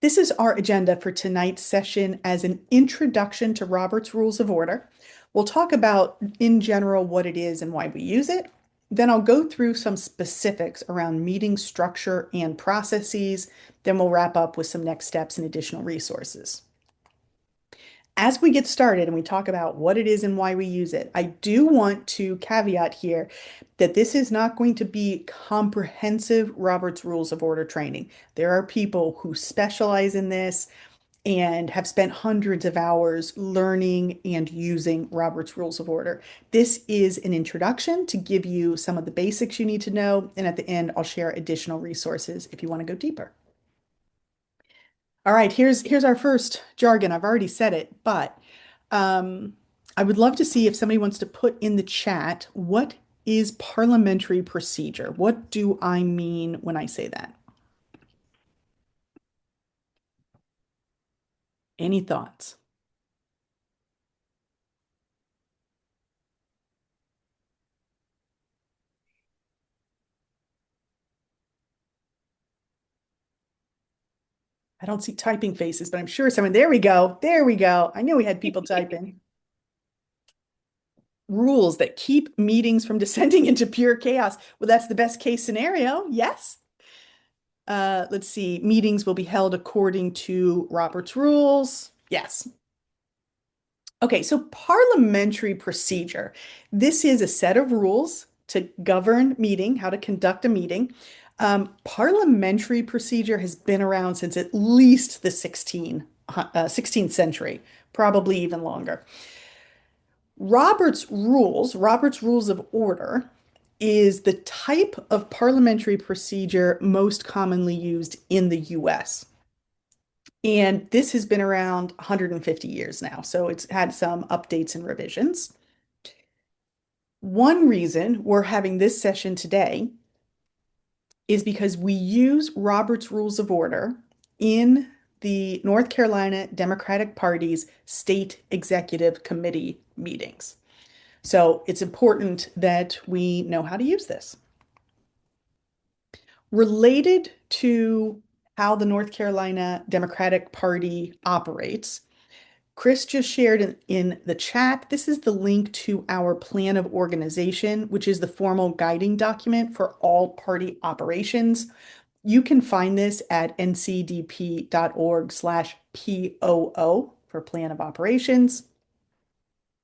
This is our agenda for tonight's session as an introduction to Robert's Rules of Order. We'll talk about, in general, what it is and why we use it. Then I'll go through some specifics around meeting structure and processes. Then we'll wrap up with some next steps and additional resources. As we get started and we talk about what it is and why we use it, I do want to caveat here that this is not going to be comprehensive Robert's Rules of Order training. There are people who specialize in this and have spent hundreds of hours learning and using Robert's Rules of Order. This is an introduction to give you some of the basics you need to know, and at the end, I'll share additional resources if you want to go deeper. All right, here's our first jargon. I've already said it, but um, I would love to see if somebody wants to put in the chat, what is parliamentary procedure? What do I mean when I say that? Any thoughts? I don't see typing faces, but I'm sure someone, there we go. There we go. I knew we had people typing. Rules that keep meetings from descending into pure chaos. Well, that's the best case scenario. Yes. Let's see. Meetings will be held according to Robert's rules. Yes. Okay, so parliamentary procedure. This is a set of rules to govern meeting, how to conduct a meeting. Parliamentary procedure has been around since at least the 16th century, probably even longer. Robert's Rules of Order, is the type of parliamentary procedure most commonly used in the US. And this has been around 150 years now, so it's had some updates and revisions. One reason we're having this session today is because we use Robert's Rules of Order in the North Carolina Democratic Party's state executive committee meetings. So it's important that we know how to use this. Related to how the North Carolina Democratic Party operates, Chris just shared in the chat. This is the link to our plan of organization, which is the formal guiding document for all party operations. You can find this at ncdp.org/POO for plan of operations.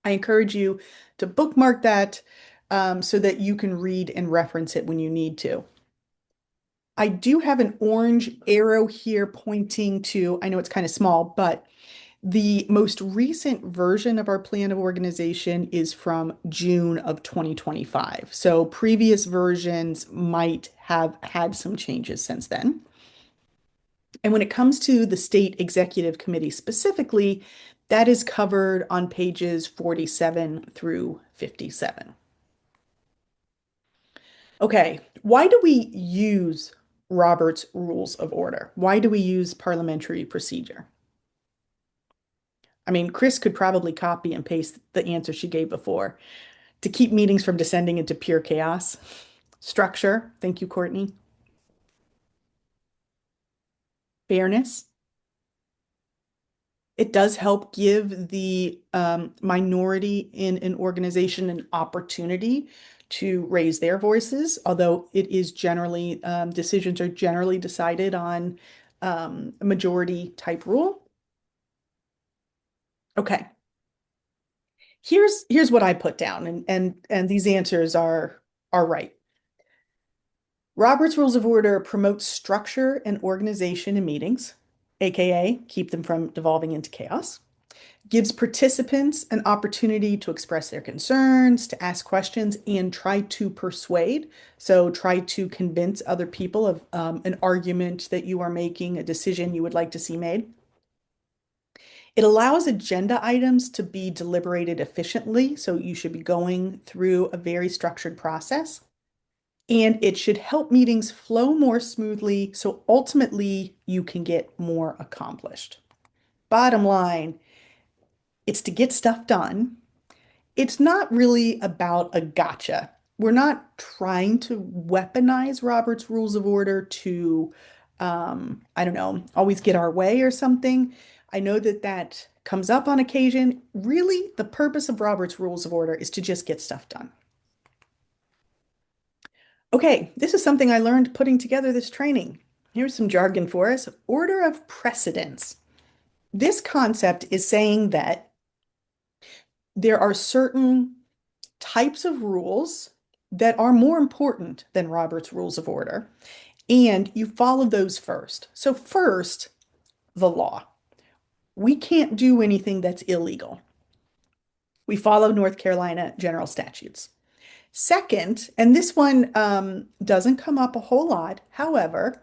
I encourage you to bookmark that so that you can read and reference it when you need to. I do have an orange arrow here pointing to, I know it's kind of small, but the most recent version of our plan of organization is from June of 2025. So previous versions might have had some changes since then. And when it comes to the state executive committee specifically, that is covered on pages 47 through 57. Okay, why do we use Robert's Rules of Order? Why do we use parliamentary procedure? I mean, Chris could probably copy and paste the answer she gave before to keep meetings from descending into pure chaos. Structure, thank you, Courtney. Fairness. It does help give the minority in an organization an opportunity to raise their voices, although it is generally, decisions are generally decided on a majority type rule. Okay, here's what I put down, and these answers are right. Robert's Rules of Order promotes structure and organization in meetings, aka keep them from devolving into chaos. Gives participants an opportunity to express their concerns, to ask questions, and try to persuade. So try to convince other people of an argument that you are making, a decision you would like to see made. It allows agenda items to be deliberated efficiently, so you should be going through a very structured process. And it should help meetings flow more smoothly, so ultimately you can get more accomplished. Bottom line, it's to get stuff done. It's not really about a gotcha. We're not trying to weaponize Robert's Rules of Order to I don't know, always get our way or something. I know that that comes up on occasion. Really, the purpose of Robert's Rules of Order is to just get stuff done. Okay, this is something I learned putting together this training. Here's some jargon for us. Order of precedence. This concept is saying that there are certain types of rules that are more important than Robert's Rules of Order, and you follow those first. So first, the law. We can't do anything that's illegal. We follow North Carolina general statutes. Second, and this one doesn't come up a whole lot. However,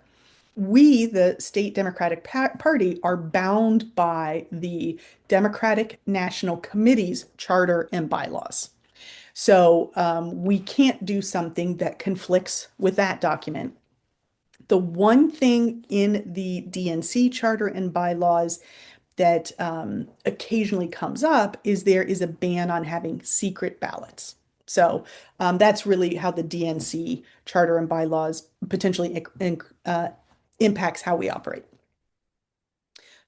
we, the state Democratic Party, are bound by the Democratic National Committee's charter and bylaws. So we can't do something that conflicts with that document. The one thing in the DNC charter and bylaws that occasionally comes up is there is a ban on having secret ballots. So that's really how the DNC charter and bylaws potentially impacts how we operate.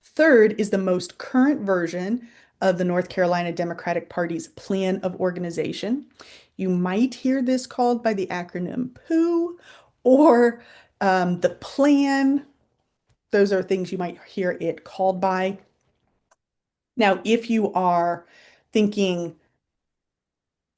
Third is the most current version of the North Carolina Democratic Party's plan of organization. You might hear this called by the acronym POO or the plan. Those are things you might hear it called by. Now, if you are thinking,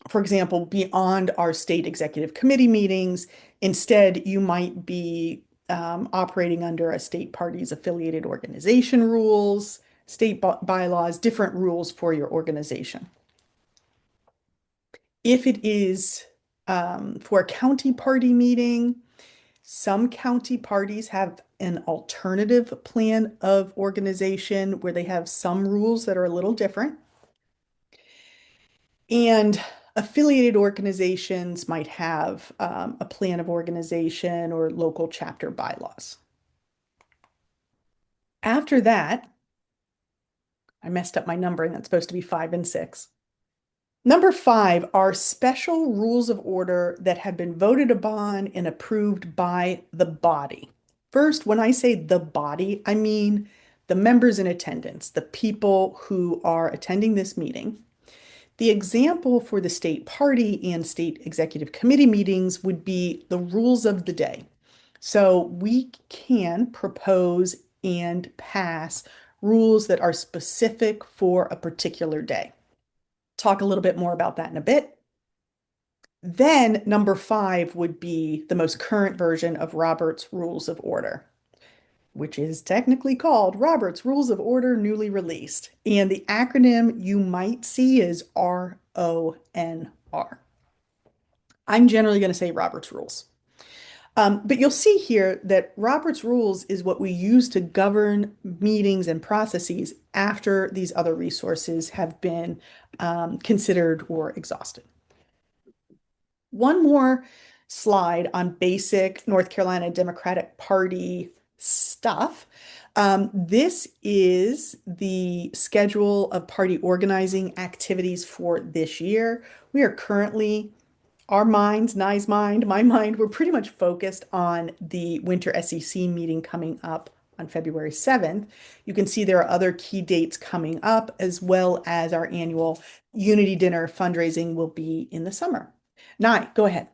for example, beyond our state executive committee meetings, instead you might be operating under a state party's affiliated organization rules, state bylaws, different rules for your organization. If it is for a county party meeting, some county parties have an alternative plan of organization where they have some rules that are a little different. And affiliated organizations might have a plan of organization or local chapter bylaws. After that, I messed up my numbering. That's supposed to be 5 and 6. Number 5 are special rules of order that have been voted upon and approved by the body. First, when I say the body, I mean the members in attendance, the people who are attending this meeting. The example for the state party and state executive committee meetings would be the rules of the day. So we can propose and pass rules that are specific for a particular day. Talk a little bit more about that in a bit. Then number 5 would be the most current version of Robert's Rules of Order, which is technically called Robert's Rules of Order Newly Released. And the acronym you might see is RONR. I'm generally going to say Robert's Rules. But you'll see here that Robert's Rules is what we use to govern meetings and processes after these other resources have been considered or exhausted. One more slide on basic North Carolina Democratic Party stuff. This is the schedule of party organizing activities for this year. We are currently, our minds, Nye's mind, my mind, we're pretty much focused on the winter SEC meeting coming up on February 7th. You can see there are other key dates coming up, as well as our annual Unity Dinner fundraising will be in the summer. Nye, go ahead.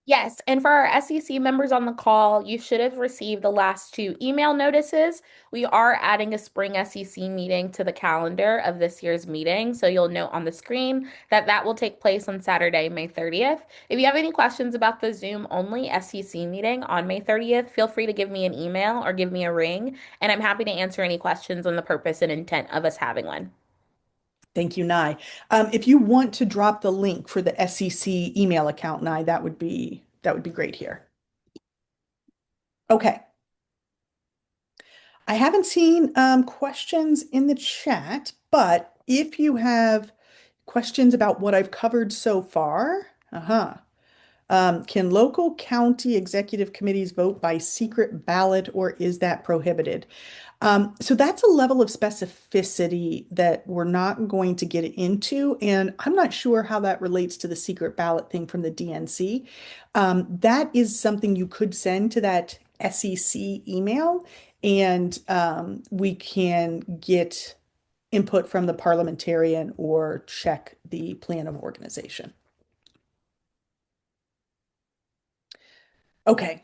Yes, and for our SEC members on the call, you should have received the last 2 email notices. We are adding a spring SEC meeting to the calendar of this year's meeting, so you'll note on the screen that that will take place on Saturday, May 30th. If you have any questions about the Zoom-only SEC meeting on May 30th, feel free to give me an email or give me a ring, and I'm happy to answer any questions on the purpose and intent of us having one. Thank you, Nye. If you want to drop the link for the SEC email account, Nye, that would be great here. Okay. I haven't seen questions in the chat, but if you have questions about what I've covered so far, can local county executive committees vote by secret ballot or is that prohibited? So that's a level of specificity that we're not going to get into, and I'm not sure how that relates to the secret ballot thing from the DNC. That is something you could send to that SEC email, and we can get input from the parliamentarian or check the plan of organization. Okay,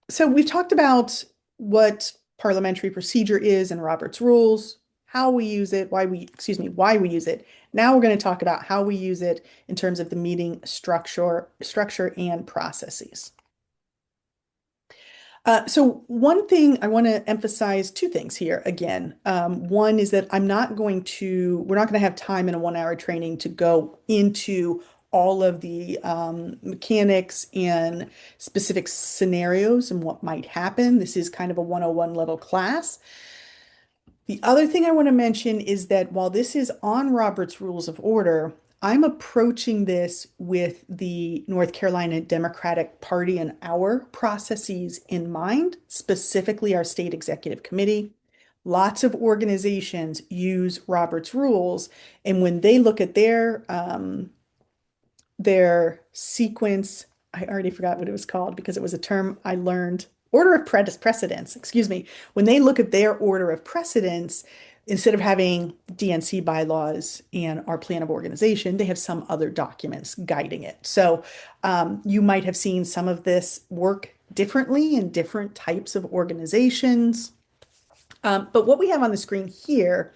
so we've talked about what parliamentary procedure is and Robert's rules, how we use it, why we use it. Now we're going to talk about how we use it in terms of the meeting structure and processes. So one thing I want to emphasize, two things here again. One is that we're not going to have time in a 1 hour training to go into all of the mechanics and specific scenarios and what might happen. This is kind of a 101 level class. The other thing I want to mention is that while this is on Robert's Rules of Order, I'm approaching this with the North Carolina Democratic Party and our processes in mind, specifically our state executive committee. Lots of organizations use Robert's rules, and when they look at their sequence, I already forgot what it was called because it was a term I learned. Order of precedence, excuse me. When they look at their order of precedence, instead of having DNC bylaws and our plan of organization, they have some other documents guiding it. So you might have seen some of this work differently in different types of organizations. But what we have on the screen here,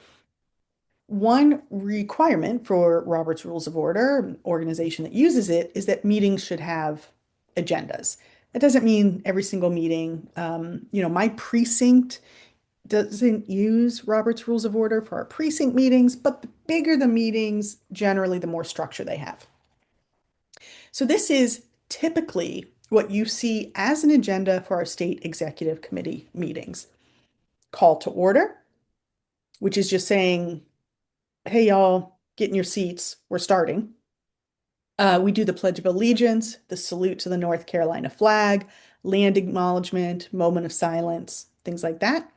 one requirement for Robert's Rules of Order, an organization that uses it, is that meetings should have agendas. That doesn't mean every single meeting. My precinct doesn't use Robert's Rules of Order for our precinct meetings, but the bigger the meetings, generally, the more structure they have. So this is typically what you see as an agenda for our state executive committee meetings. Call to order, which is just saying, hey, y'all, get in your seats. We're starting. We do the Pledge of Allegiance, the salute to the North Carolina flag, land acknowledgement, moment of silence, things like that.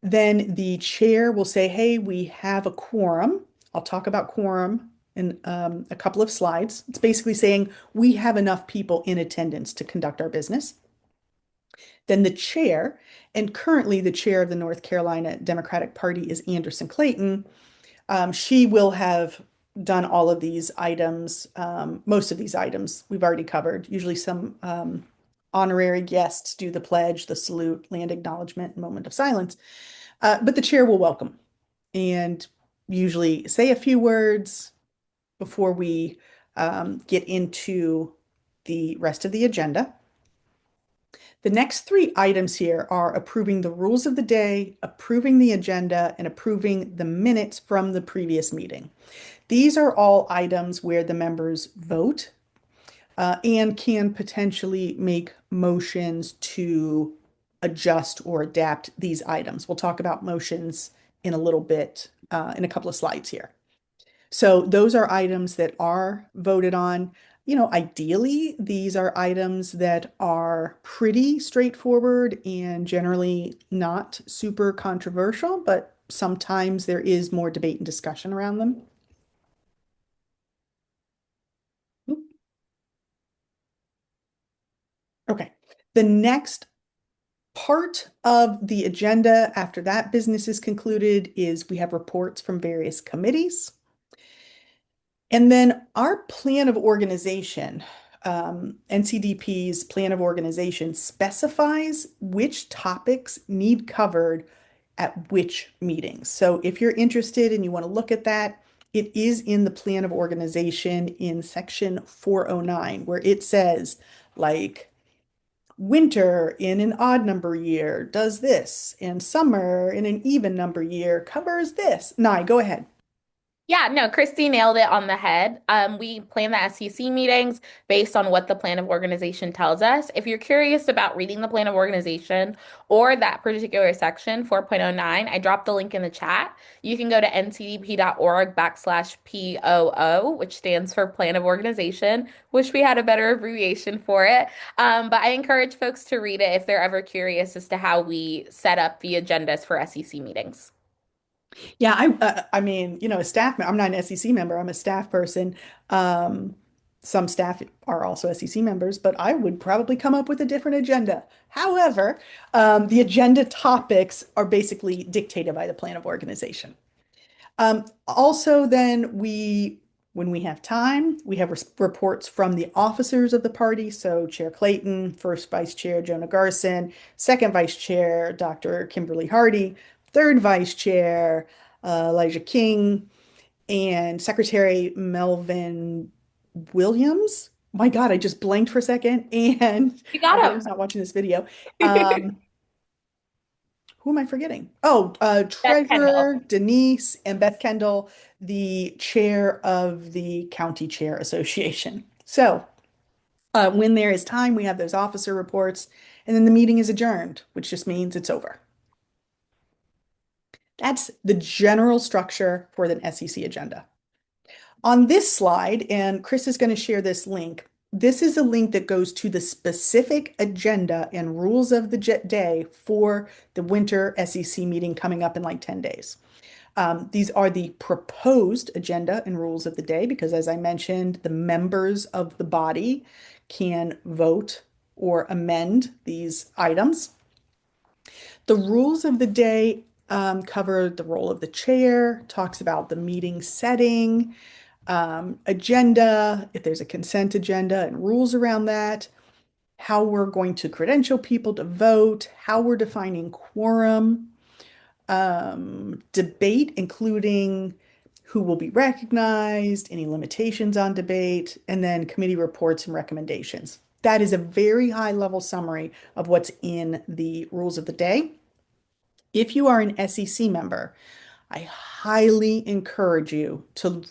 Then the chair will say, hey, we have a quorum. I'll talk about quorum in a couple of slides. It's basically saying we have enough people in attendance to conduct our business. Then the chair, and currently the chair of the North Carolina Democratic Party is Anderson Clayton. She will have done all of these items, most of these items we've already covered. Usually some honorary guests do the pledge, the salute, land acknowledgement, and moment of silence. But the chair will welcome and usually say a few words before we get into the rest of the agenda. The next three items here are approving the rules of the day, approving the agenda, and approving the minutes from the previous meeting. These are all items where the members vote and can potentially make motions to adjust or adapt these items. We'll talk about motions in a little bit, in a couple of slides here. So those are items that are voted on. Ideally, these are items that are pretty straightforward and generally not super controversial, but sometimes there is more debate and discussion around them. Okay. The next part of the agenda after that business is concluded is we have reports from various committees. And then our plan of organization, NCDP's plan of organization specifies which topics need covered at which meetings. So if you're interested and you want to look at that, it is in the plan of organization in section 409, where it says, like, winter in an odd number year does this, and summer in an even number year covers this. Nye, go ahead. Yeah, no, Christy nailed it on the head. We plan the SEC meetings based on what the plan of organization tells us. If you're curious about reading the plan of organization or that particular section, 4.09, I dropped the link in the chat. You can go to ncdp.org/POO, which stands for Plan of Organization. Wish we had a better abbreviation for it. But I encourage folks to read it if they're ever curious as to how we set up the agendas for SEC meetings. Yeah, I mean, a staff, I'm not an SEC member, I'm a staff person. Um, Some staff are also SEC members, but I would probably come up with a different agenda. However, the agenda topics are basically dictated by the plan of organization. Also, then when we have time, we have reports from the officers of the party. So Chair Clayton, First Vice Chair Jonah Garson, Second Vice Chair Dr. Kimberly Hardy, Third Vice Chair Elijah King, and Secretary Melvin Williams. My God, I just blanked for a second. And You I hope got he's not watching this video. Um, who am I forgetting? Oh, Beth Kendall. Treasurer Denise and Beth Kendall, the chair of the County Chair Association. So, when there is time, we have those officer reports, and then the meeting is adjourned, which just means it's over. That's the general structure for the SEC agenda. On this slide, and Chris is going to share this link, this is a link that goes to the specific agenda and rules of the day for the winter SEC meeting coming up in like 10 days. These are the proposed agenda and rules of the day because, as I mentioned, the members of the body can vote or amend these items. The rules of the day cover the role of the chair, talks about the meeting setting, agenda, if there's a consent agenda and rules around that, how we're going to credential people to vote, how we're defining quorum, debate, including who will be recognized, any limitations on debate, and then committee reports and recommendations. That is a very high level summary of what's in the rules of the day. If you are an SEC member, I highly encourage you to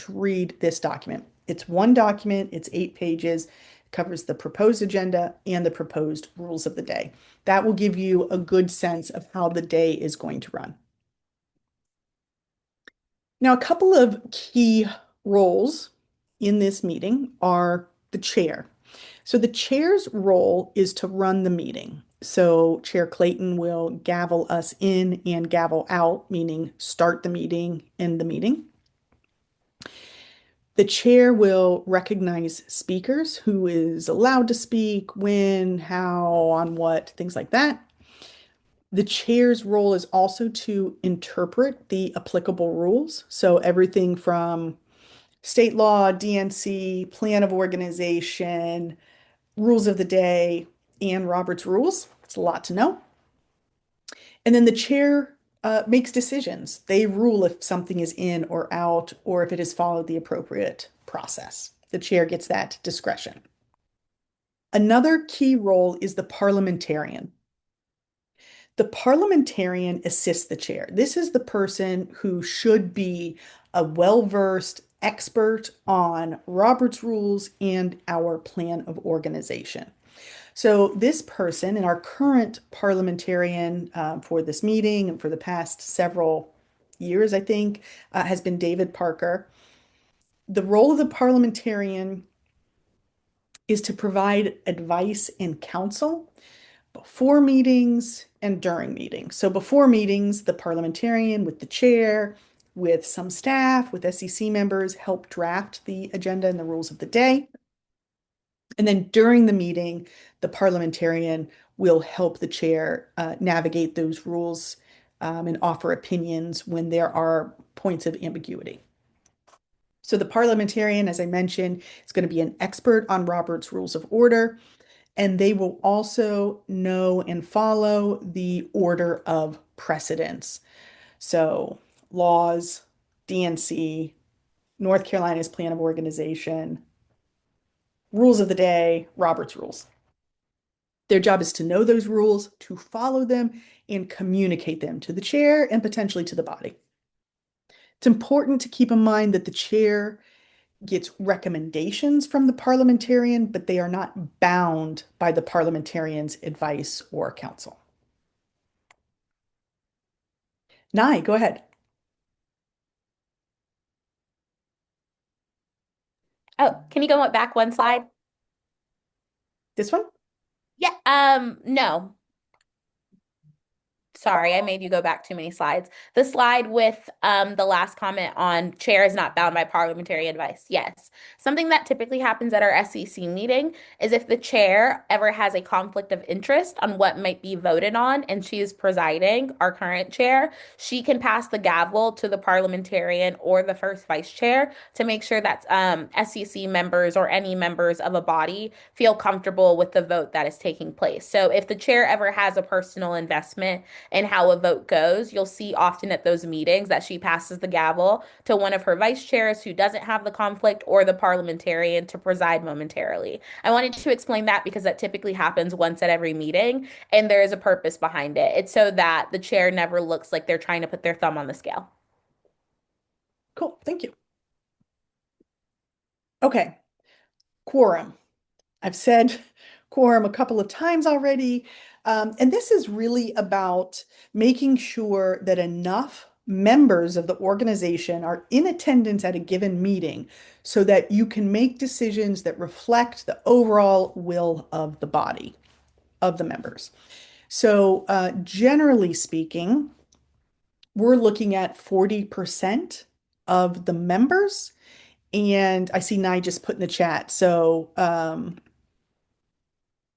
read this document. It's one document, it's 8 pages, covers the proposed agenda and the proposed rules of the day. That will give you a good sense of how the day is going to run. Now, a couple of key roles in this meeting are the chair. So the chair's role is to run the meeting. So Chair Clayton will gavel us in and gavel out, meaning start the meeting, end the meeting. The chair will recognize speakers, who is allowed to speak, when, how, on what, things like that. The chair's role is also to interpret the applicable rules. So everything from state law, DNC, plan of organization, rules of the day, and Robert's rules. It's a lot to know. And then the chair makes decisions. They rule if something is in or out, or if it has followed the appropriate process. The chair gets that discretion. Another key role is the parliamentarian. The parliamentarian assists the chair. This is the person who should be a well-versed expert on Robert's rules and our plan of organization. So this person and our current parliamentarian for this meeting and for the past several years, I think, has been David Parker. The role of the parliamentarian is to provide advice and counsel before meetings and during meetings. So before meetings, the parliamentarian with the chair, with some staff, with SEC members, help draft the agenda and the rules of the day. And then during the meeting, the parliamentarian will help the chair navigate those rules and offer opinions when there are points of ambiguity. So the parliamentarian, as I mentioned, is going to be an expert on Robert's Rules of Order, and they will also know and follow the order of precedence. So laws, DNC, North Carolina's plan of organization, rules of the day, Robert's rules. Their job is to know those rules, to follow them, and communicate them to the chair and potentially to the body. It's important to keep in mind that the chair gets recommendations from the parliamentarian, but they are not bound by the parliamentarian's advice or counsel. Nye, go ahead. Oh, can you go back one slide? This one? Yeah, no. Sorry, I made you go back too many slides. The slide with the last comment on chair is not bound by parliamentary advice. Yes. Something that typically happens at our SEC meeting is if the chair ever has a conflict of interest on what might be voted on and she is presiding, our current chair, she can pass the gavel to the parliamentarian or the first vice chair to make sure that SEC members or any members of a body feel comfortable with the vote that is taking place. So if the chair ever has a personal investment and how a vote goes. You'll see often at those meetings that she passes the gavel to one of her vice chairs who doesn't have the conflict or the parliamentarian to preside momentarily. I wanted to explain that because that typically happens once at every meeting and there is a purpose behind it. It's so that the chair never looks like they're trying to put their thumb on the scale. Cool. Thank you. Okay. Quorum. I've said quorum a couple of times already. And this is really about making sure that enough members of the organization are in attendance at a given meeting so that you can make decisions that reflect the overall will of the body, of the members. So, generally speaking, we're looking at 40% of the members. And I see Nye just put in the chat. So,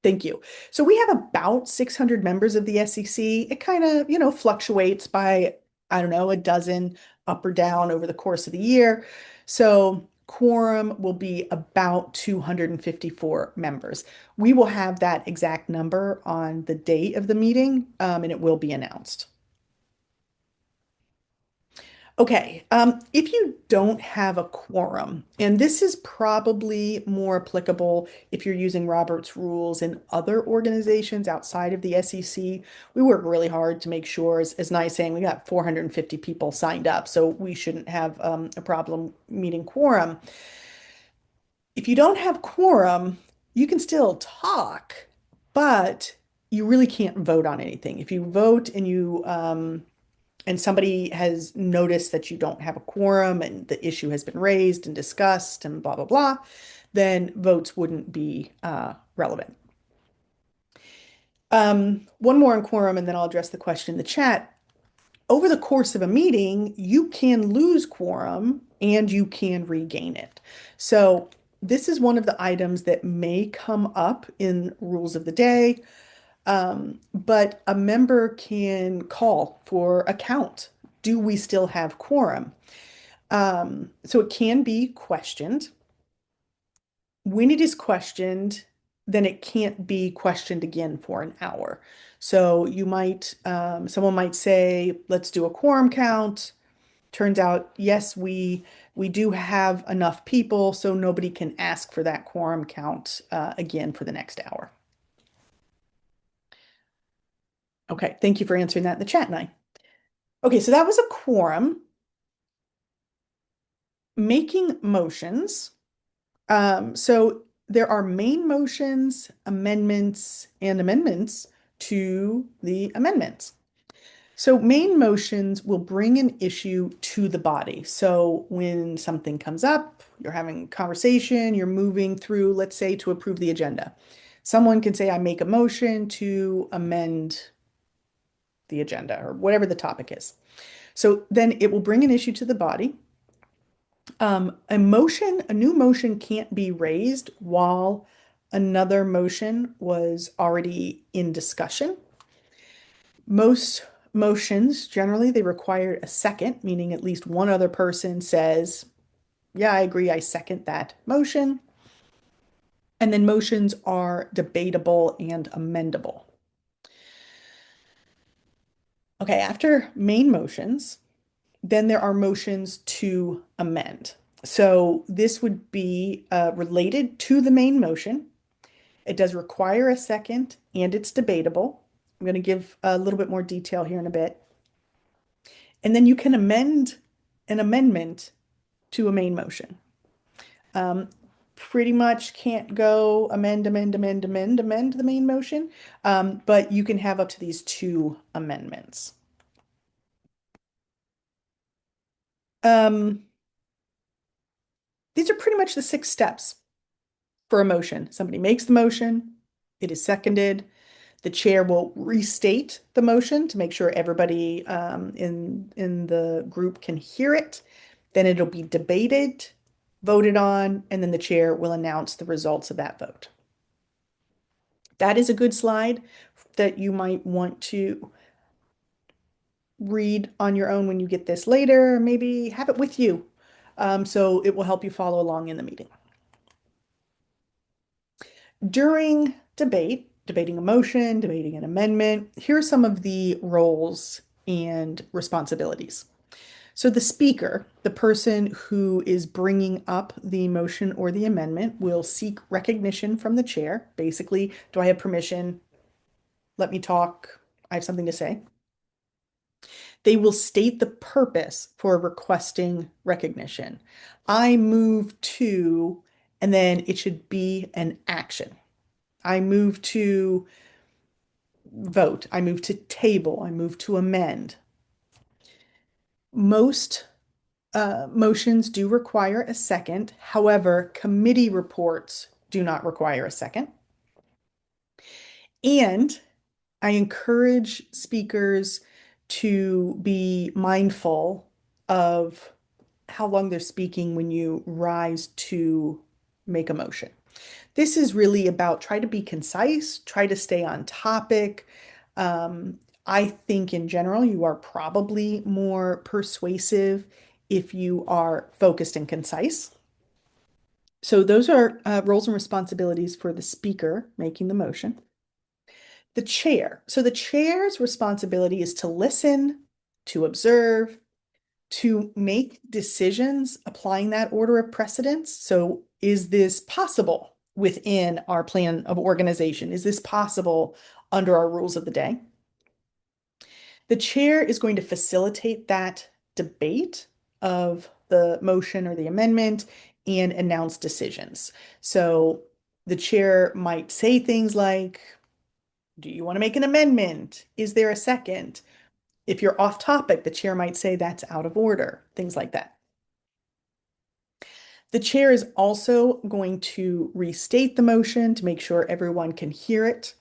thank you. So we have about 600 members of the SEC. It kind of, fluctuates by, I don't know, a dozen up or down over the course of the year. So quorum will be about 254 members. We will have that exact number on the date of the meeting, and it will be announced. Okay, if you don't have a quorum, and this is probably more applicable if you're using Robert's rules in other organizations outside of the SEC, we work really hard to make sure, as Nye's saying, we got 450 people signed up, so we shouldn't have a problem meeting quorum. If you don't have quorum, you can still talk, but you really can't vote on anything. If you vote and somebody has noticed that you don't have a quorum and the issue has been raised and discussed and blah, blah, blah, then votes wouldn't be relevant. One more on quorum, and then I'll address the question in the chat. Over the course of a meeting, you can lose quorum and you can regain it. So this is one of the items that may come up in rules of the day. But a member can call for a count. Do we still have quorum? So it can be questioned. When it is questioned, then it can't be questioned again for an hour. So someone might say, let's do a quorum count. Turns out, yes, we do have enough people, so nobody can ask for that quorum count again for the next hour. Okay, thank you for answering that in the chat, Nye. Okay, so that was a quorum. Making motions. So there are main motions, amendments, and amendments to the amendments. So main motions will bring an issue to the body. So when something comes up, you're having a conversation, you're moving through, let's say, to approve the agenda. Someone can say, I make a motion to amend the agenda or whatever the topic is. So then it will bring an issue to the body. A new motion can't be raised while another motion was already in discussion. Most motions, generally, they require a second, meaning at least one other person says, yeah, I agree, I second that motion. And then motions are debatable and amendable. Okay, after main motions, then there are motions to amend. So this would be related to the main motion. It does require a second and it's debatable. I'm going to give a little bit more detail here in a bit. And then you can amend an amendment to a main motion. Pretty much can't go amend the main motion, but you can have up to these two amendments. These are pretty much the 6 steps for a motion. Somebody makes the motion, it is seconded, The chair will restate the motion to make sure everybody in the group can hear it. Then it'll be debated, voted on, and then the chair will announce the results of that vote. That is a good slide that you might want to read on your own when you get this later. Maybe have it with you, so it will help you follow along in the meeting. During debate, debating a motion, debating an amendment, here are some of the roles and responsibilities. So the speaker, the person who is bringing up the motion or the amendment, will seek recognition from the chair. Basically, do I have permission? Let me talk. I have something to say. They will state the purpose for requesting recognition. I move to, and then it should be an action. I move to vote. I move to table. I move to amend. Most motions do require a second. However, committee reports do not require a second. And I encourage speakers to be mindful of how long they're speaking when you rise to make a motion. This is really about try to be concise, try to stay on topic. I think in general, you are probably more persuasive if you are focused and concise. So those are roles and responsibilities for the speaker making the motion. The chair. So the chair's responsibility is to listen, to observe, to make decisions applying that order of precedence. So is this possible within our plan of organization? Is this possible under our rules of the day? The chair is going to facilitate that debate of the motion or the amendment and announce decisions. So the chair might say things like, do you want to make an amendment? Is there a second? If you're off topic, the chair might say that's out of order, things like that. The chair is also going to restate the motion to make sure everyone can hear it,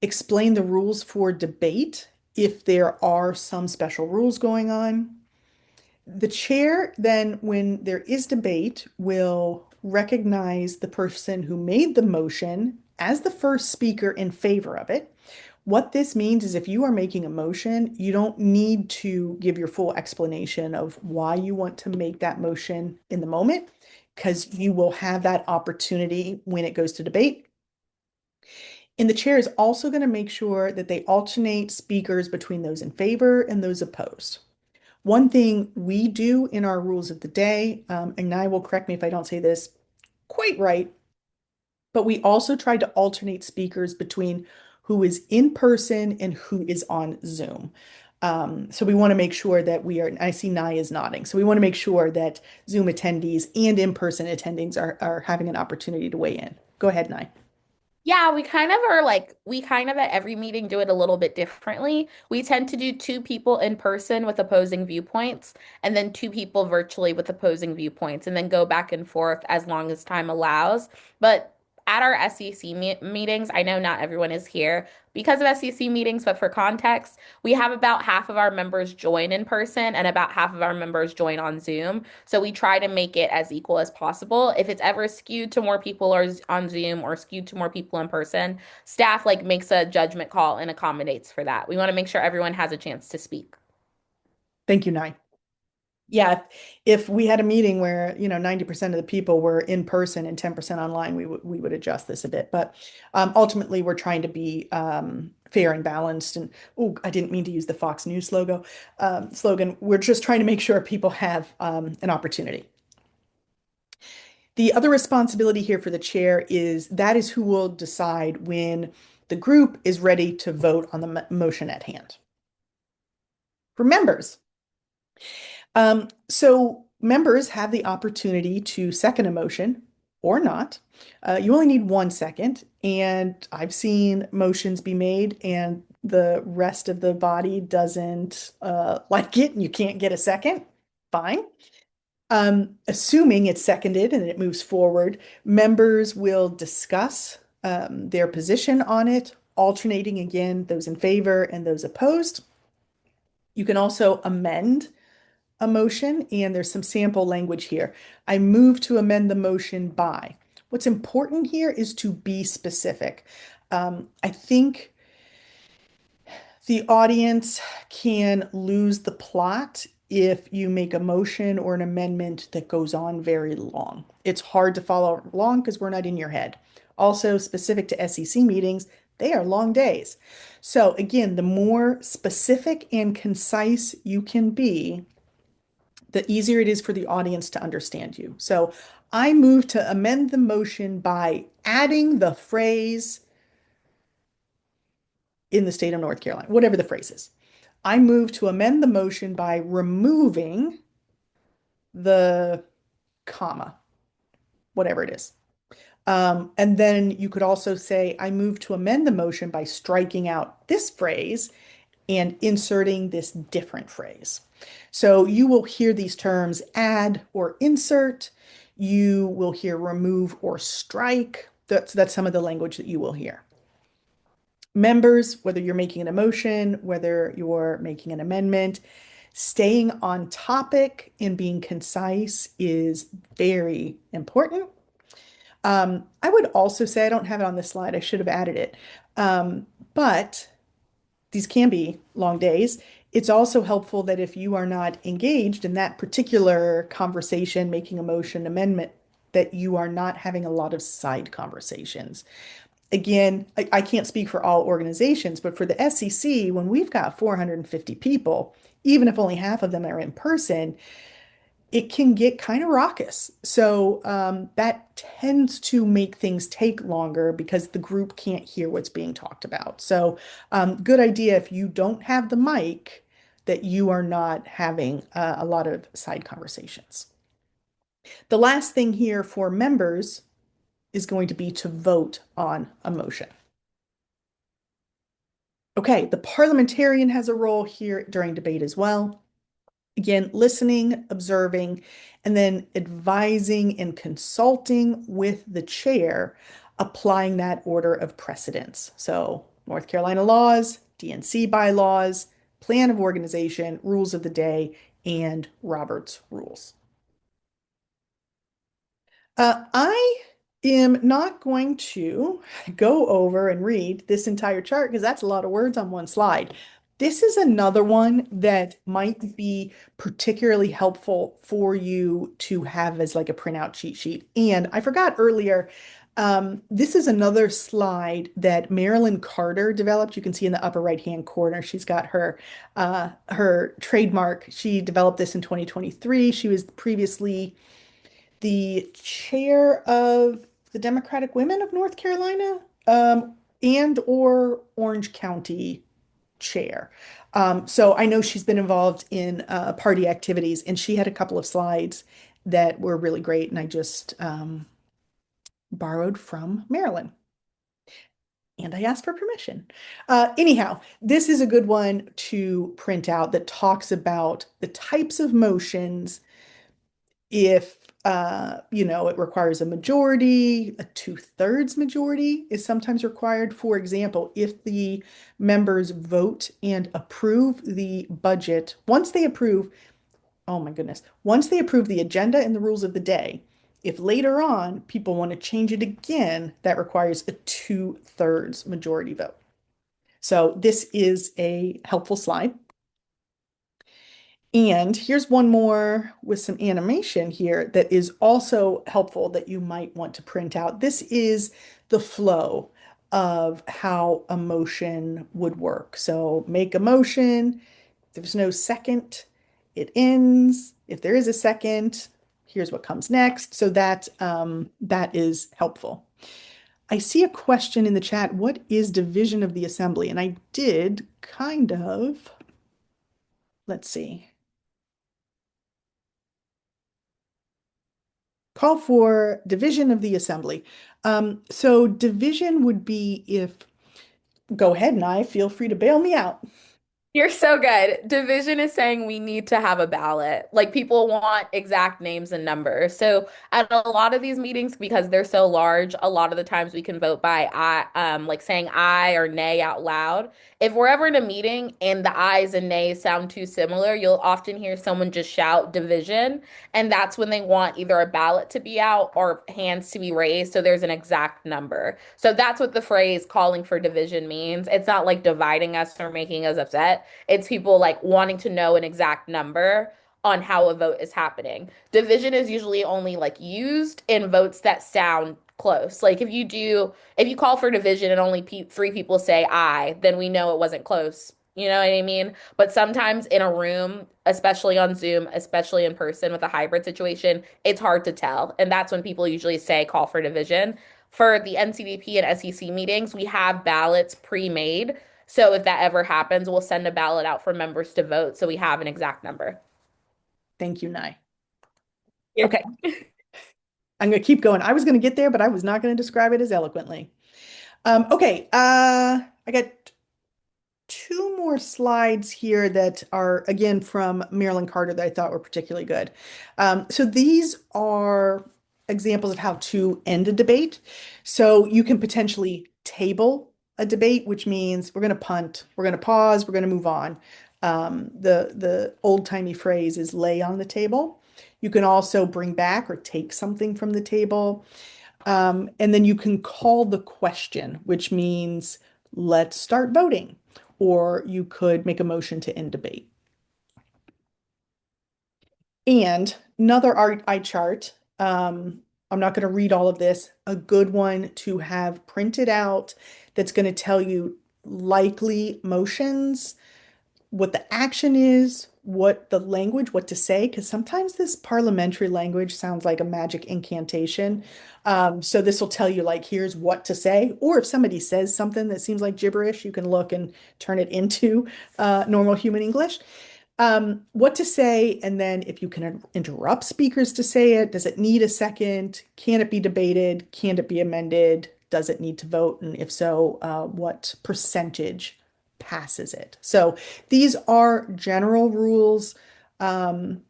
explain the rules for debate if there are some special rules going on. The chair then, when there is debate, will recognize the person who made the motion as the first speaker in favor of it. What this means is if you are making a motion, you don't need to give your full explanation of why you want to make that motion in the moment, because you will have that opportunity when it goes to debate. And the chair is also going to make sure that they alternate speakers between those in favor and those opposed. One thing we do in our rules of the day, and I will correct me if I don't say this quite right, but we also try to alternate speakers between who is in person and who is on Zoom. So we want to make sure that we are, and I see Nye is nodding. So we want to make sure that Zoom attendees and in-person attendees are having an opportunity to weigh in. Go ahead, Nye. Yeah, we kind of at every meeting do it a little bit differently. We tend to do two people in person with opposing viewpoints, and then two people virtually with opposing viewpoints, and then go back and forth as long as time allows. But at our SEC meetings, I know not everyone is here because of SEC meetings, but for context, we have about half of our members join in person and about half of our members join on Zoom. So we try to make it as equal as possible. If it's ever skewed to more people or on Zoom or skewed to more people in person, staff like makes a judgment call and accommodates for that. We want to make sure everyone has a chance to speak. Thank you, Nye. Yeah, if we had a meeting where, 90% of the people were in person and 10% online, we would adjust this a bit. But ultimately, we're trying to be fair and balanced. And oh, I didn't mean to use the Fox News slogan. We're just trying to make sure people have an opportunity. The other responsibility here for the chair is that is who will decide when the group is ready to vote on the motion at hand. For members, so members have the opportunity to second a motion or not. You only need 1 second, and I've seen motions be made and the rest of the body doesn't like it and you can't get a second. Fine. Assuming it's seconded and it moves forward, members will discuss their position on it, alternating again those in favor and those opposed. You can also amend a motion, and there's some sample language here. I move to amend the motion by. What's important here is to be specific. I think the audience can lose the plot if you make a motion or an amendment that goes on very long. It's hard to follow along because we're not in your head. Also, specific to SEC meetings, they are long days. So, again, the more specific and concise you can be, the easier it is for the audience to understand you. So, I move to amend the motion by adding the phrase in the state of North Carolina, whatever the phrase is. I move to amend the motion by removing the comma, whatever it is. And then you could also say, I move to amend the motion by striking out this phrase and inserting this different phrase. So you will hear these terms add or insert. You will hear remove or strike. That's some of the language that you will hear. Members, whether you're making an motion, whether you're making an amendment, staying on topic and being concise is very important. I would also say, I don't have it on this slide, I should have added it. But these can be long days. It's also helpful that if you are not engaged in that particular conversation, making a motion amendment, that you are not having a lot of side conversations. Again, I can't speak for all organizations, but for the SEC, when we've got 450 people, even if only half of them are in person, it can get kind of raucous. So that tends to make things take longer because the group can't hear what's being talked about. So good idea if you don't have the mic that you are not having a lot of side conversations. The last thing here for members is going to be to vote on a motion. Okay, the parliamentarian has a role here during debate as well. Again, listening, observing, and then advising and consulting with the chair, applying that order of precedence. So, North Carolina laws, DNC bylaws, plan of organization, rules of the day, and Robert's rules. I am not going to go over and read this entire chart because that's a lot of words on one slide. This is another one that might be particularly helpful for you to have as like a printout cheat sheet. And I forgot earlier, this is another slide that Marilyn Carter developed. You can see in the upper right-hand corner, she's got her trademark. She developed this in 2023. She was previously the chair of the Democratic Women of North Carolina, and or Orange County chair. So I know she's been involved in party activities, and she had a couple of slides that were really great, and I just borrowed from Marilyn. And I asked for permission. Anyhow, this is a good one to print out that talks about the types of motions if it requires a majority, a two-thirds majority is sometimes required. For example, if the members vote and approve the budget, once they approve, oh my goodness, once they approve the agenda and the rules of the day, if later on people want to change it again, that requires a two-thirds majority vote. So this is a helpful slide. And here's one more with some animation here that is also helpful that you might want to print out. This is the flow of how a motion would work. So make a motion. If there's no second, it ends. If there is a second, here's what comes next. So that is helpful. I see a question in the chat. What is division of the assembly? And I did kind of, let's see. Call for division of the assembly. So division would be if, go ahead, and I feel free to bail me out. You're so good. Division is saying we need to have a ballot. Like people want exact names and numbers. So at a lot of these meetings, because they're so large, a lot of the times we can vote by I, like saying I or nay out loud. If we're ever in a meeting and the ayes and nays sound too similar, you'll often hear someone just shout division, and that's when they want either a ballot to be out or hands to be raised, so there's an exact number. So that's what the phrase calling for division means. It's not like dividing us or making us upset. It's people like wanting to know an exact number on how a vote is happening. Division is usually only like used in votes that sound close. Like if you call for division and only three people say aye, then we know it wasn't close. You know what I mean? But sometimes in a room, especially on Zoom, especially in person with a hybrid situation, it's hard to tell. And that's when people usually say call for division. For the NCDP and SEC meetings, we have ballots pre-made. So if that ever happens, we'll send a ballot out for members to vote so we have an exact number. Thank you, Nye. Yeah. Okay, I'm going to keep going. I was going to get there, but I was not going to describe it as eloquently. Okay, I got two more slides here that are, again, from Marilyn Carter that I thought were particularly good. So these are examples of how to end a debate. So you can potentially table a debate, which means we're going to punt, we're going to pause, we're going to move on. The old-timey phrase is lay on the table. You can also bring back or take something from the table. And then you can call the question, which means let's start voting. Or you could make a motion to end debate. And another eye chart. I'm not going to read all of this. A good one to have printed out that's going to tell you likely motions, what the action is, what the language, what to say, because sometimes this parliamentary language sounds like a magic incantation. So this will tell you like, here's what to say, or if somebody says something that seems like gibberish, you can look and turn it into normal human English. What to say, and then if you can interrupt speakers to say it, does it need a second? Can it be debated? Can it be amended? Does it need to vote? And if so, what percentage passes it? So these are general rules. Um,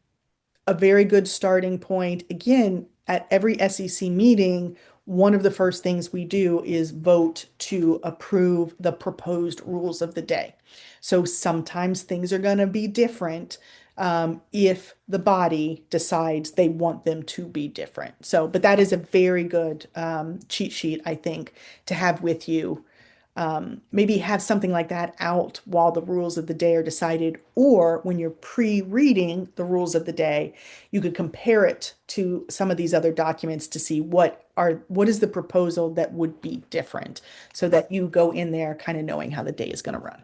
a very good starting point. Again, at every SEC meeting, one of the first things we do is vote to approve the proposed rules of the day. So sometimes things are going to be different if the body decides they want them to be different. So, but that is a very good cheat sheet, I think, to have with you. Maybe have something like that out while the rules of the day are decided, or when you're pre-reading the rules of the day, you could compare it to some of these other documents to see what is the proposal that would be different, so that you go in there kind of knowing how the day is going to run.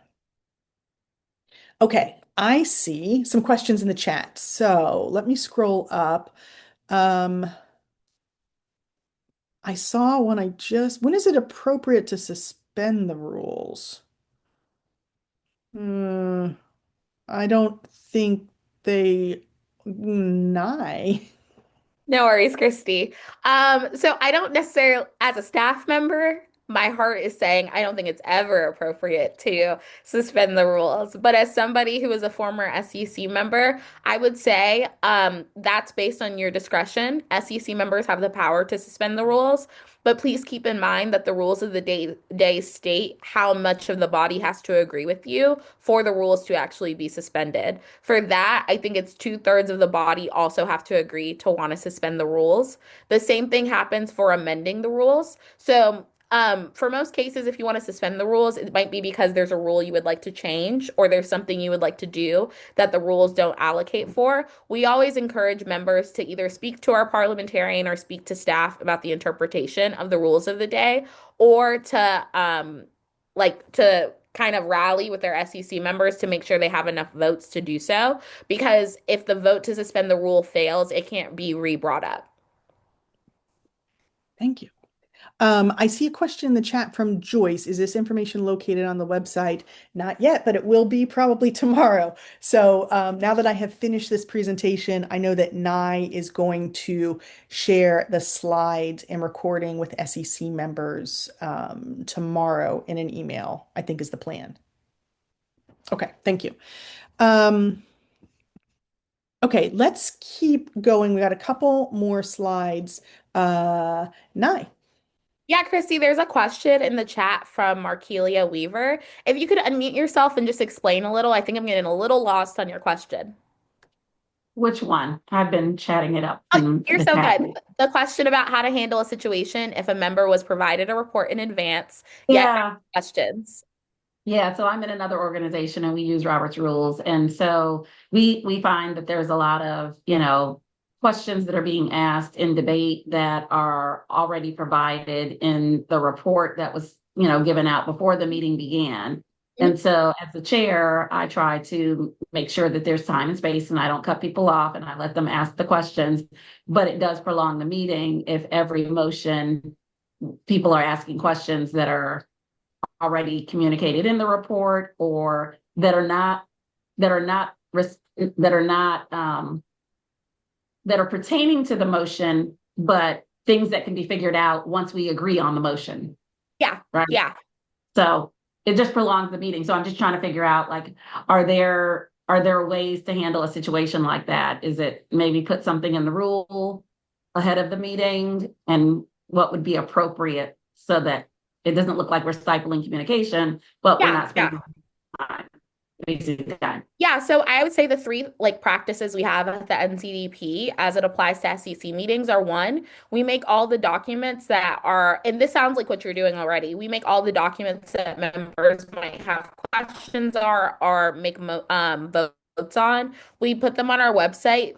Okay, I see some questions in the chat. So let me scroll up. Um, I saw one when is it appropriate to suspend the rules? Hmm. I don't think they nigh. No worries, Christy. So I don't necessarily, as a staff member, my heart is saying I don't think it's ever appropriate to suspend the rules. But as somebody who is a former SEC member, I would say that's based on your discretion. SEC members have the power to suspend the rules, but please keep in mind that the rules of the day state how much of the body has to agree with you for the rules to actually be suspended. For that, I think it's two-thirds of the body also have to agree to want to suspend the rules. The same thing happens for amending the rules. So, for most cases, if you want to suspend the rules, it might be because there's a rule you would like to change or there's something you would like to do that the rules don't allocate for. We always encourage members to either speak to our parliamentarian or speak to staff about the interpretation of the rules of the day, or to kind of rally with their SEC members to make sure they have enough votes to do so. Because if the vote to suspend the rule fails, it can't be re-brought up. Thank you. I see a question in the chat from Joyce. Is this information located on the website? Not yet, but it will be probably tomorrow. So now that I have finished this presentation, I know that Nye is going to share the slides and recording with SEC members tomorrow in an email, I think is the plan. Okay, thank you. Um, okay, let's keep going. We got a couple more slides. Nye. Yeah, Christy, there's a question in the chat from Markelia Weaver. If you could unmute yourself and just explain a little, I think I'm getting a little lost on your question. Which one? I've been chatting it up Oh, in you're the so chat. good. The question about how to handle a situation if a member was provided a report in advance, yet Yeah, has questions. yeah. So I'm in another organization and we use Robert's rules. And so we find that there's a lot of, questions that are being asked in debate that are already provided in the report that was, given out before the meeting began. Mhm. And so as the chair, I try to make sure that there's time and space and I don't cut people off and I let them ask the questions. But it does prolong the meeting if every motion people are asking questions that are already communicated in the report or that are not that are not that are pertaining to the motion, but things that can be figured out once we agree on the motion, Yeah, right? yeah. So it just prolongs the meeting. So I'm just trying to figure out like, are there ways to handle a situation like that? Is it maybe put something in the rule ahead of the meeting and what would be appropriate so that it doesn't look like we're stifling communication, but we're Yeah, not yeah. spending time, wasting time. Yeah, so I would say the three practices we have at the NCDP as it applies to SEC meetings are one, we make all the documents that are, and this sounds like what you're doing already. We make all the documents that members might have questions or make votes on. We put them on our website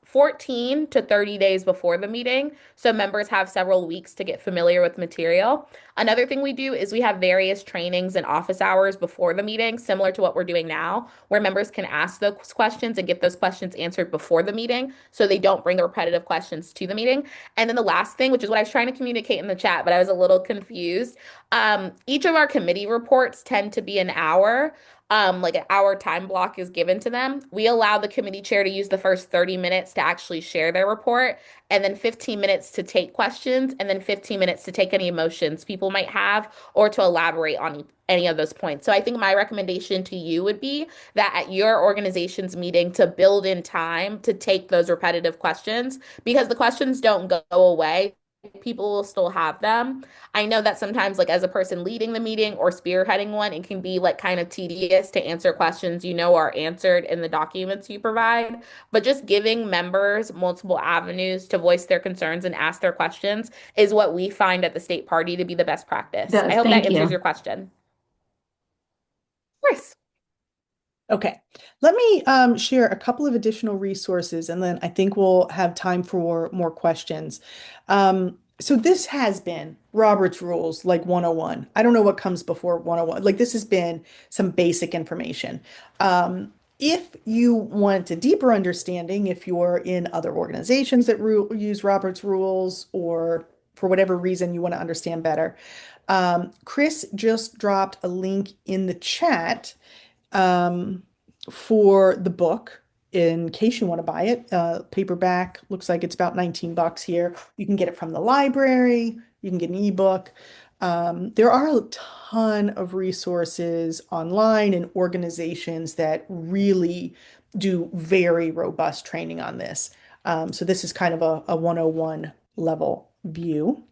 14 to 30 days before the meeting, so members have several weeks to get familiar with material. Another thing we do is we have various trainings and office hours before the meeting, similar to what we're doing now, where members can ask those questions and get those questions answered before the meeting so they don't bring the repetitive questions to the meeting. And then the last thing, which is what I was trying to communicate in the chat, but I was a little confused. Each of our committee reports tend to be an hour. Like an hour time block is given to them. We allow the committee chair to use the first 30 minutes to actually share their report, and then 15 minutes to take questions, and then 15 minutes to take any emotions people might have or to elaborate on any of those points. So I think my recommendation to you would be that at your organization's meeting to build in time to take those repetitive questions because the questions don't go away. People will still have them. I know that sometimes, like as a person leading the meeting or spearheading one, it can be like kind of tedious to answer questions you know are answered in the documents you provide. But just giving members multiple avenues to voice their concerns and ask their questions is what we find at the state party to be the best practice. I Does hope that thank answers you. your question. Of course. Okay, let me share a couple of additional resources and then I think we'll have time for more questions. So this has been Robert's Rules like 101. I don't know what comes before 101. Like this has been some basic information. If you want a deeper understanding, if you're in other organizations that use Robert's Rules or for whatever reason you want to understand better, Chris just dropped a link in the chat um, for the book in case you want to buy it. Paperback looks like it's about 19 bucks here. You can get it from the library, you can get an ebook. There are a ton of resources online and organizations that really do very robust training on this. So this is kind of a 101 level view.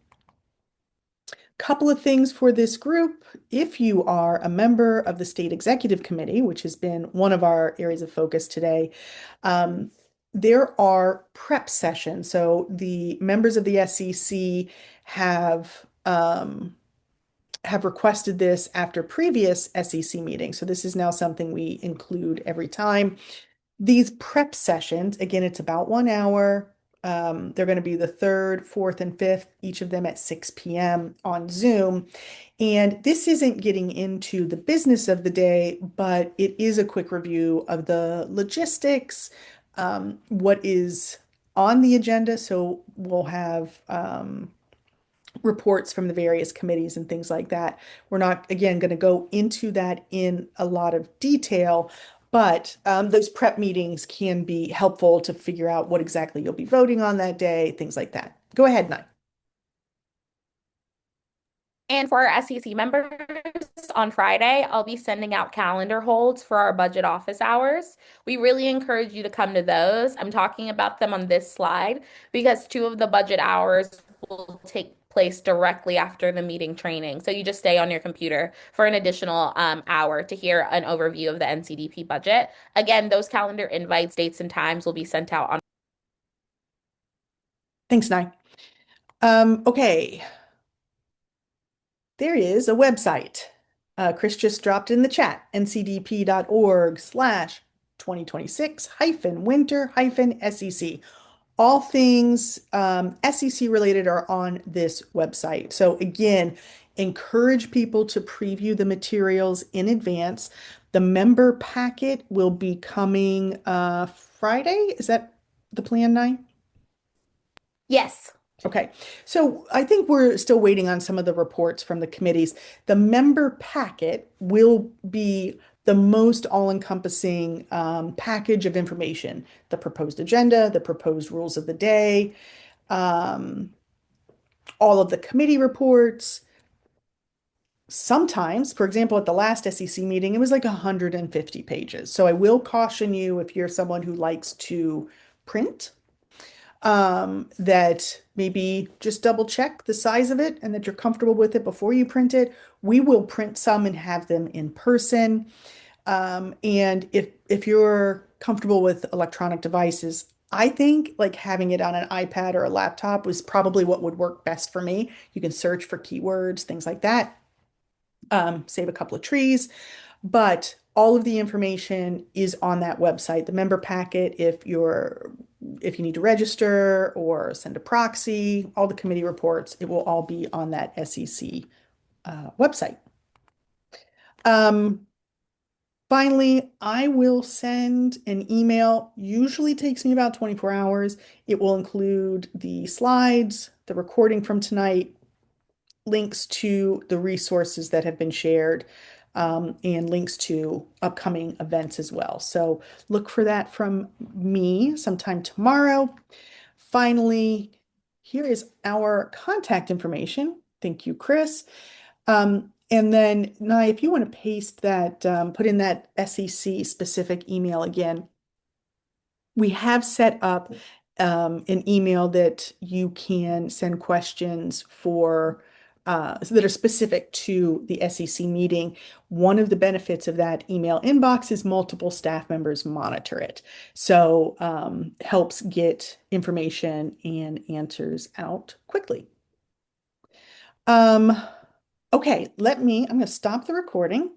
Couple of things for this group. If you are a member of the State Executive Committee, which has been one of our areas of focus today, um, there are prep sessions. So the members of the SEC have requested this after previous SEC meetings. So this is now something we include every time. These prep sessions, again, it's about 1 hour. They're going to be the third, fourth, and fifth, each of them at 6 p.m. on Zoom. And this isn't getting into the business of the day, but it is a quick review of the logistics, what is on the agenda. So we'll have reports from the various committees and things like that. We're not, again, going to go into that in a lot of detail, but those prep meetings can be helpful to figure out what exactly you'll be voting on that day, things like that. Go ahead, Nye. And for our SEC members, on Friday, I'll be sending out calendar holds for our budget office hours. We really encourage you to come to those. I'm talking about them on this slide because two of the budget hours will take place directly after the meeting training. So you just stay on your computer for an additional hour to hear an overview of the NCDP budget. Again, those calendar invites, dates, and times will be sent out on. Thanks, Nye. Okay, there is a website. Chris just dropped in the chat, ncdp.org/2026-winter-SEC. All things SEC related are on this website. So again, encourage people to preview the materials in advance. The member packet will be coming Friday. Is that the plan, Nye? Yes. Okay, so I think we're still waiting on some of the reports from the committees. The member packet will be the most all-encompassing package of information, the proposed agenda, the proposed rules of the day, um, all of the committee reports. Sometimes, for example, at the last SEC meeting, it was like 150 pages. So I will caution you if you're someone who likes to print that maybe just double check the size of it and that you're comfortable with it before you print it. We will print some and have them in person. And if you're comfortable with electronic devices, I think like having it on an iPad or a laptop was probably what would work best for me. You can search for keywords, things like that, save a couple of trees. But all of the information is on that website. The member packet, if you need to register or send a proxy, all the committee reports, it will all be on that SEC website. Um, Finally, I will send an email. Usually takes me about 24 hours. It will include the slides, the recording from tonight, links to the resources that have been shared, and links to upcoming events as well. So look for that from me sometime tomorrow. Finally, here is our contact information. Thank you, Chris. And then, Nye, if you want to paste that, put in that SEC specific email again, we have set up an email that you can send questions for that are specific to the SEC meeting. One of the benefits of that email inbox is multiple staff members monitor it. So helps get information and answers out quickly. Okay, I'm going to stop the recording.